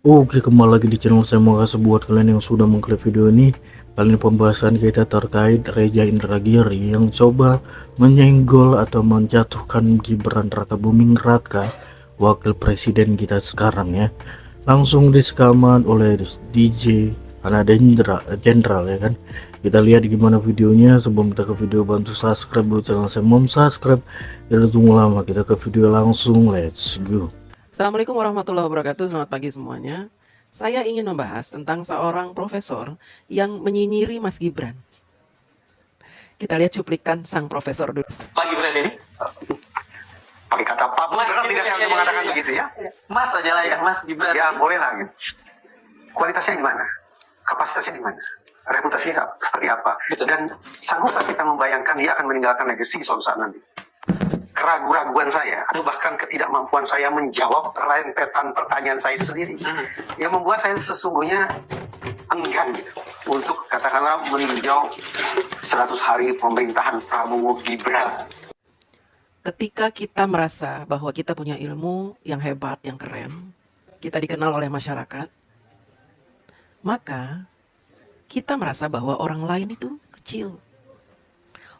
Oke, kembali lagi di channel saya. Makasih buat kalian yang sudah mengklik video ini. Kali ini pembahasan kita terkait Reza Indragiri yang coba menyenggol atau menjatuhkan Gibran Rakabuming Raka, wakil presiden kita sekarang ya. Langsung disekaman oleh DJ Anadendra Jenderal ya kan. Kita lihat gimana videonya. Sebelum kita ke video, bantu subscribe buat channel saya. Mau subscribe, tidak tunggu lama, kita ke video langsung. Let's go. Assalamualaikum warahmatullahi wabarakatuh, selamat pagi semuanya. Saya ingin membahas tentang seorang profesor yang menyinyiri Mas Gibran. Kita lihat cuplikan sang profesor dulu. Pak Gibran ini pakai kata Pak beneran tidak saya untuk mengatakan begitu ya? Mas aja lah ya, Mas Gibran. Ya boleh lah gitu. Kualitasnya di mana? Kapasitasnya di mana? Reputasinya seperti apa? Betul. Dan sanggupkah kita membayangkan dia akan meninggalkan legacy suatu saat nanti? Keraguan-raguan saya, atau bahkan ketidakmampuan saya menjawab rentetan pertanyaan saya itu sendiri, yang membuat saya sesungguhnya enggan gitu, untuk katakanlah meninjau 100 hari pemerintahan Prabowo Gibran. Ketika kita merasa bahwa kita punya ilmu yang hebat, yang keren, kita dikenal oleh masyarakat, maka kita merasa bahwa orang lain itu kecil.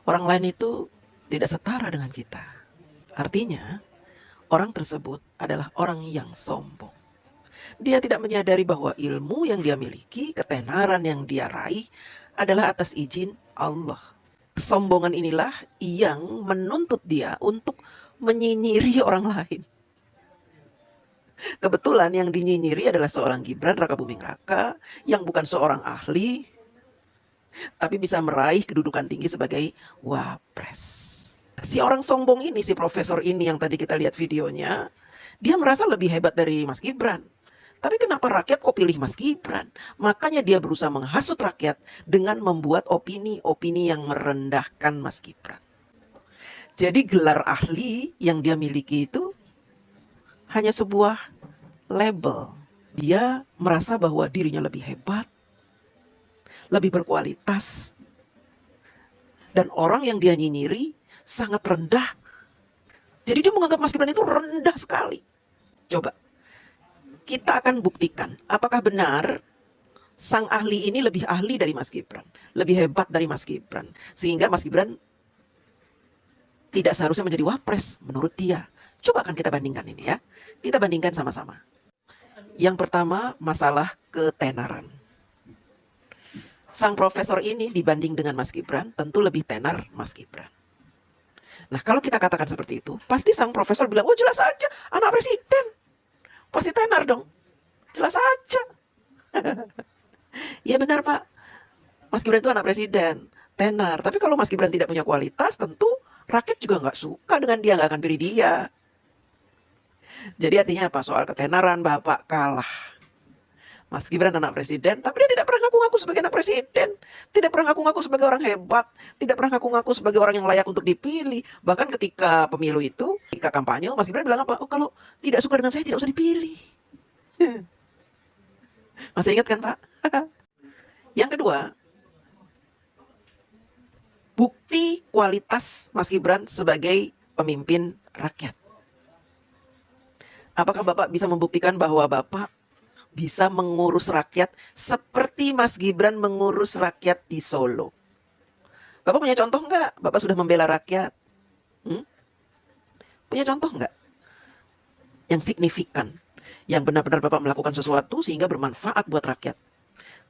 Orang lain itu tidak setara dengan kita. Artinya, orang tersebut adalah orang yang sombong. Dia tidak menyadari bahwa ilmu yang dia miliki, ketenaran yang dia raih adalah atas izin Allah. Kesombongan inilah yang menuntut dia untuk menyinyiri orang lain. Kebetulan yang dinyinyiri adalah seorang Gibran Rakabuming Raka yang bukan seorang ahli, tapi bisa meraih kedudukan tinggi sebagai wapres. Si orang sombong ini, si profesor ini yang tadi kita lihat videonya, dia merasa lebih hebat dari Mas Gibran. Tapi kenapa rakyat kok pilih Mas Gibran? Makanya dia berusaha menghasut rakyat dengan membuat opini-opini yang merendahkan Mas Gibran. Jadi gelar ahli yang dia miliki itu hanya sebuah label. Dia merasa bahwa dirinya lebih hebat, lebih berkualitas. Dan orang yang dia nyinyiri sangat rendah. Jadi dia menganggap Mas Gibran itu rendah sekali. Coba, kita akan buktikan apakah benar sang ahli ini lebih ahli dari Mas Gibran, lebih hebat dari Mas Gibran, sehingga Mas Gibran tidak seharusnya menjadi wapres menurut dia. Coba akan kita bandingkan ini ya. Kita bandingkan sama-sama. Yang pertama, masalah ketenaran. Sang profesor ini dibanding dengan Mas Gibran tentu lebih tenar Mas Gibran. Nah, kalau kita katakan seperti itu, pasti sang profesor bilang, oh jelas aja, anak presiden. Pasti tenar dong. Jelas aja. Ya benar Pak. Mas Gibran itu anak presiden. Tenar. Tapi kalau Mas Gibran tidak punya kualitas, tentu rakyat juga nggak suka dengan dia, nggak akan pilih dia. Jadi artinya apa? Soal ketenaran Bapak kalah. Mas Gibran anak presiden, tapi dia tidak pernah ngaku-ngaku sebagai anak presiden. Tidak pernah ngaku-ngaku sebagai orang hebat. Tidak pernah ngaku-ngaku sebagai orang yang layak untuk dipilih. Bahkan ketika pemilu itu, ketika kampanye, Mas Gibran bilang apa? Oh kalau tidak suka dengan saya, tidak usah dipilih. Masih ingat kan Pak? Yang kedua, bukti kualitas Mas Gibran sebagai pemimpin rakyat. Apakah Bapak bisa membuktikan bahwa Bapak bisa mengurus rakyat seperti Mas Gibran mengurus rakyat di Solo? Bapak punya contoh nggak? Bapak sudah membela rakyat? Punya contoh nggak? Yang signifikan. Yang benar-benar Bapak melakukan sesuatu sehingga bermanfaat buat rakyat.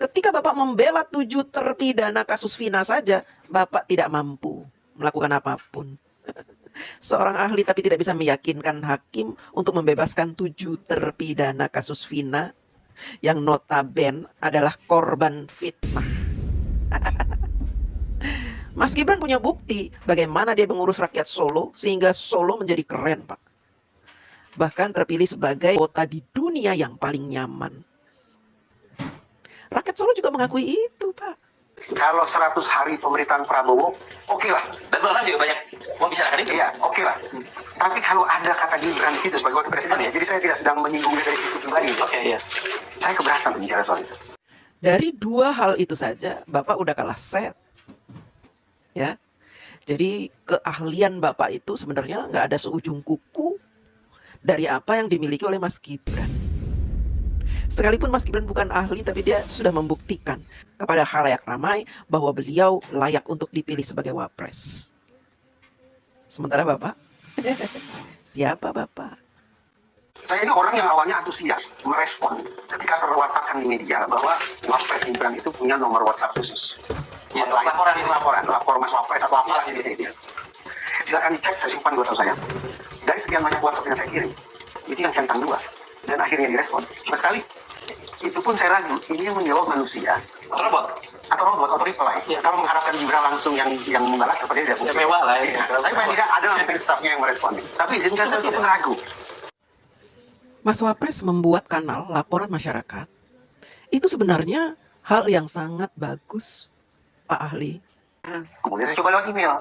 Ketika Bapak membela 7 terpidana kasus Vina saja, Bapak tidak mampu melakukan apapun. Seorang ahli tapi tidak bisa meyakinkan hakim untuk membebaskan 7 terpidana kasus Vina yang notaben adalah korban fitnah. Mas Gibran punya bukti bagaimana dia mengurus rakyat Solo sehingga Solo menjadi keren, Pak. Bahkan terpilih sebagai kota di dunia yang paling nyaman. Rakyat Solo juga mengakui itu, Pak. Kalau 100 hari pemerintahan Prabowo, oke lah. Dan bahkan juga banyak membicarakan itu. Iya, oke lah. Tapi kalau ada kata Gibran di situ sebagai wakil presiden, ya, jadi saya tidak sedang menyinggungnya dari sisi pribadi. Oke, iya. Saya keberatan bicara soal itu. Dari 2 hal itu saja, Bapak udah kalah set. Ya. Jadi keahlian Bapak itu sebenarnya nggak ada seujung kuku dari apa yang dimiliki oleh Mas Gibran. Sekalipun Mas Gibran bukan ahli, tapi dia sudah membuktikan kepada khalayak ramai bahwa beliau layak untuk dipilih sebagai wapres. Sementara Bapak, siapa Bapak? Saya ini orang yang awalnya antusias merespon ketika terwartakan di media bahwa Wapres Gibran itu punya nomor WhatsApp khusus. Ya, Online, lapor Mas Wapres atau apa sih di sini. Silakan dicek, saya simpan di WhatsApp saya. Dari sekian banyak WhatsApp yang saya kirim, itu yang centang 2 dan akhirnya direspon. Sekali itu pun saya ragu, ini yang menjawab manusia Atau robot? atau robot atau reply. Kalau mengharapkan Gibran langsung yang membalas seperti tidak Ya mungkin. mewah lah Ya, ya. saya paling tidak ada mungkin stafnya yang merespon. Tapi izinkan saya itu pun ragu. Mas Wapres membuat kanal laporan masyarakat. Itu sebenarnya hal yang sangat bagus, Pak Ahli. Kemudian saya coba lewat email,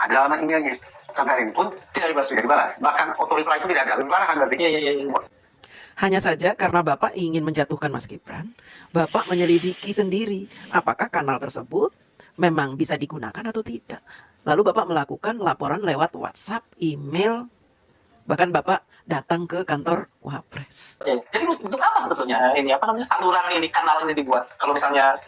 ada alamat emailnya. Sampai hari ini pun tidak dibalas. Bahkan auto reply pun tidak ada. Lebih parah kan berarti? Iya. Hanya saja karena Bapak ingin menjatuhkan Mas Gibran, Bapak menyelidiki sendiri apakah kanal tersebut memang bisa digunakan atau tidak. Lalu Bapak melakukan laporan lewat WhatsApp, email, bahkan Bapak datang ke kantor Wapres. Jadi untuk apa sebetulnya ini saluran ini, kanal ini dibuat? Kalau misalnya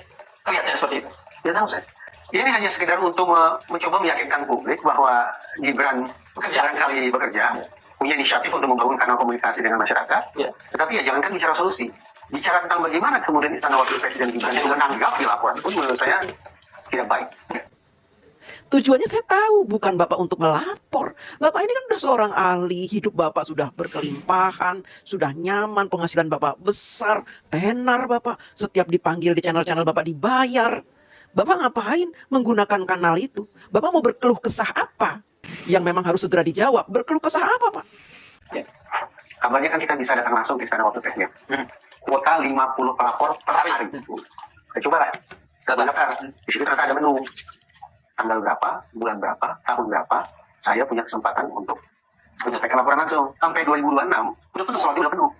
kelihatannya seperti itu. Tidak tahu saya. Ini hanya sekedar untuk mencoba meyakinkan publik bahwa Gibran barangkali bekerja, punya inisiatif untuk membangun kanal komunikasi dengan masyarakat. Ya. Tetapi ya jangankan bicara solusi, bicara tentang bagaimana kemudian Istana Wakil Presiden Gibran itu menanggapi laporan pun menurut saya tidak baik. Tujuannya saya tahu, bukan Bapak untuk melapor. Bapak ini kan sudah seorang ahli, hidup Bapak sudah berkelimpahan, sudah nyaman, penghasilan Bapak besar, tenar Bapak, setiap dipanggil di channel-channel Bapak dibayar. Bapak ngapain menggunakan kanal itu? Bapak mau berkeluh kesah apa? Yang memang harus segera dijawab. Berkeluh kesah apa, Pak? Kabarnya kan kita bisa datang langsung ke Istana Wakil Presiden. Kuota 50 pelapor per hari. Saya coba lah. Kita daftar. Di situ ternyata ada menu. Tanggal berapa, bulan berapa, tahun berapa, saya punya kesempatan untuk menyampaikan laporan langsung. Sampai 2026, udah penuh, slotnya udah penuh.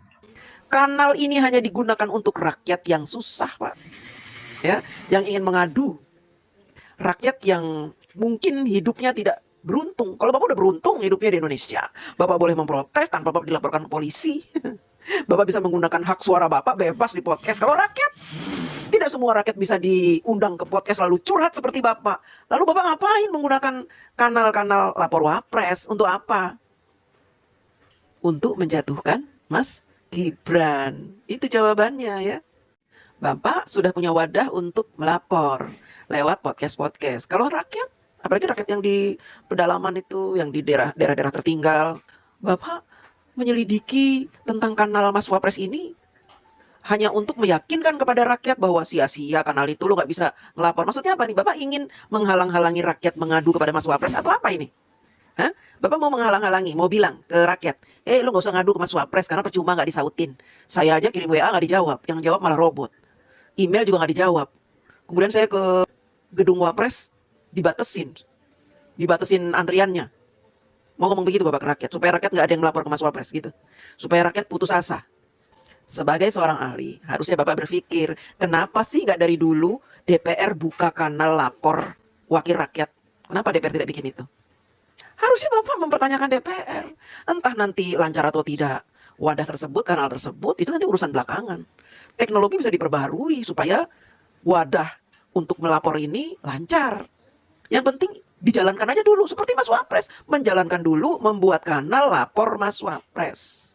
Kanal ini hanya digunakan untuk rakyat yang susah, Pak. Ya, yang ingin mengadu. Rakyat yang mungkin hidupnya tidak beruntung. Kalau Bapak udah beruntung hidupnya di Indonesia, Bapak boleh memprotes tanpa Bapak dilaporkan ke polisi. Bapak bisa menggunakan hak suara Bapak bebas di podcast. Kalau rakyat, tidak semua rakyat bisa diundang ke podcast lalu curhat seperti Bapak. Lalu Bapak ngapain menggunakan kanal-kanal lapor Wapres? Untuk apa? Untuk menjatuhkan Mas Gibran. Itu jawabannya ya. Bapak sudah punya wadah untuk melapor lewat podcast-podcast. Kalau rakyat, apalagi rakyat yang di pedalaman itu, yang di daerah-daerah tertinggal, Bapak menyelidiki tentang kanal Mas Wapres ini hanya untuk meyakinkan kepada rakyat bahwa sia-sia kanal itu lo nggak bisa ngelapor. Maksudnya apa nih? Bapak ingin menghalang-halangi rakyat mengadu kepada Mas Wapres atau apa ini? Hah? Bapak mau menghalang-halangi, mau bilang ke rakyat, lo nggak usah ngadu ke Mas Wapres karena percuma nggak disautin. Saya aja kirim WA nggak dijawab, yang jawab malah robot. Email juga nggak dijawab. Kemudian saya ke gedung Wapres, dibatesin antriannya. Mau ngomong begitu Bapak ke rakyat, supaya rakyat nggak ada yang melapor ke Mas Wapres gitu. Supaya rakyat putus asa. Sebagai seorang ahli, harusnya Bapak berpikir, kenapa sih nggak dari dulu DPR buka kanal lapor wakil rakyat? Kenapa DPR tidak bikin itu? Harusnya Bapak mempertanyakan DPR. Entah nanti lancar atau tidak wadah tersebut, kanal tersebut, itu nanti urusan belakangan. Teknologi bisa diperbaharui supaya wadah untuk melapor ini lancar. Yang penting dijalankan aja dulu, seperti Mas Wapres. Menjalankan dulu, membuat kanal lapor Mas Wapres.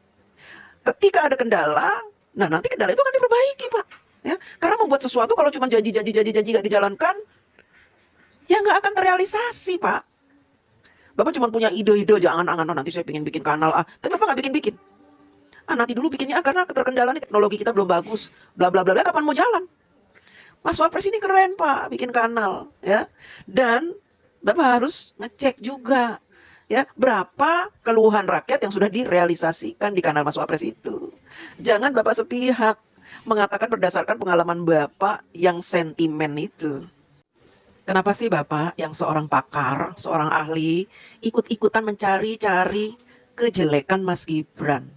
Ketika ada kendala, nah nanti kendala itu akan diperbaiki Pak. Ya, karena membuat sesuatu kalau cuma janji nggak dijalankan, ya nggak akan terrealisasi Pak. Bapak cuma punya ide-ide, jangan nanti saya pengen bikin kanal tapi Bapak nggak bikin. Nanti dulu bikinnya karena keterkendala nih teknologi kita belum bagus, bla bla bla. Kapan mau jalan? Mas Wapres ini keren Pak, bikin kanal, ya. Dan Bapak harus ngecek juga, ya, berapa keluhan rakyat yang sudah direalisasikan di kanal Mas Wapres itu. Jangan Bapak sepihak mengatakan berdasarkan pengalaman Bapak yang sentimen itu. Kenapa sih Bapak yang seorang pakar, seorang ahli, ikut-ikutan mencari-cari kejelekan Mas Gibran?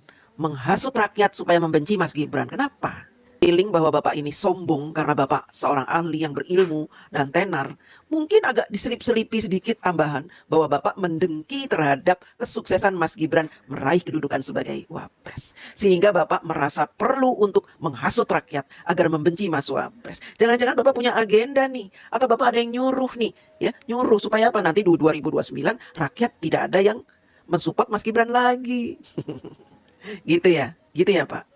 Menghasut rakyat supaya membenci Mas Gibran. Kenapa? feeling bahwa Bapak ini sombong karena Bapak seorang ahli yang berilmu dan tenar, mungkin agak diselip-selipi sedikit tambahan bahwa Bapak mendengki terhadap kesuksesan Mas Gibran meraih kedudukan sebagai Wapres. Sehingga Bapak merasa perlu untuk menghasut rakyat agar membenci Mas Wapres. Jangan-jangan Bapak punya agenda nih, atau Bapak ada yang nyuruh nih, ya, nyuruh supaya apa? Nanti 2029 rakyat tidak ada yang mensupport Mas Gibran lagi. Gitu ya Pak.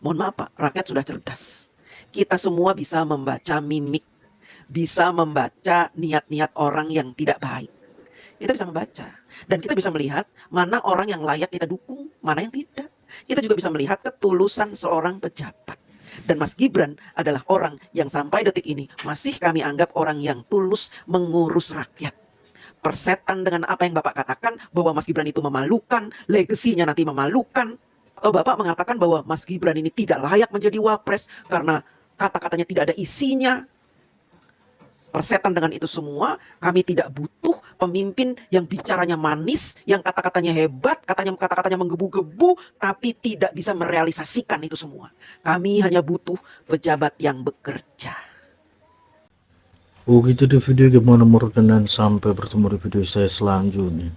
Mohon maaf Pak, rakyat sudah cerdas. Kita semua bisa membaca mimik, bisa membaca niat-niat orang yang tidak baik. Kita bisa membaca. Dan kita bisa melihat mana orang yang layak kita dukung, mana yang tidak. Kita juga bisa melihat ketulusan seorang pejabat. Dan Mas Gibran adalah orang yang sampai detik ini masih kami anggap orang yang tulus mengurus rakyat. Persetan dengan apa yang Bapak katakan bahwa Mas Gibran itu memalukan, legasinya nanti memalukan. Atau Bapak mengatakan bahwa Mas Gibran ini tidak layak menjadi Wapres karena kata-katanya tidak ada isinya. Persetan dengan itu semua, kami tidak butuh pemimpin yang bicaranya manis, yang kata-katanya hebat, kata-katanya menggebu-gebu, tapi tidak bisa merealisasikan itu semua. Kami hanya butuh pejabat yang bekerja. Oh gitu deh video, gimana menurut kalian? Sampai bertemu di video saya selanjutnya.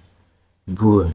Bye.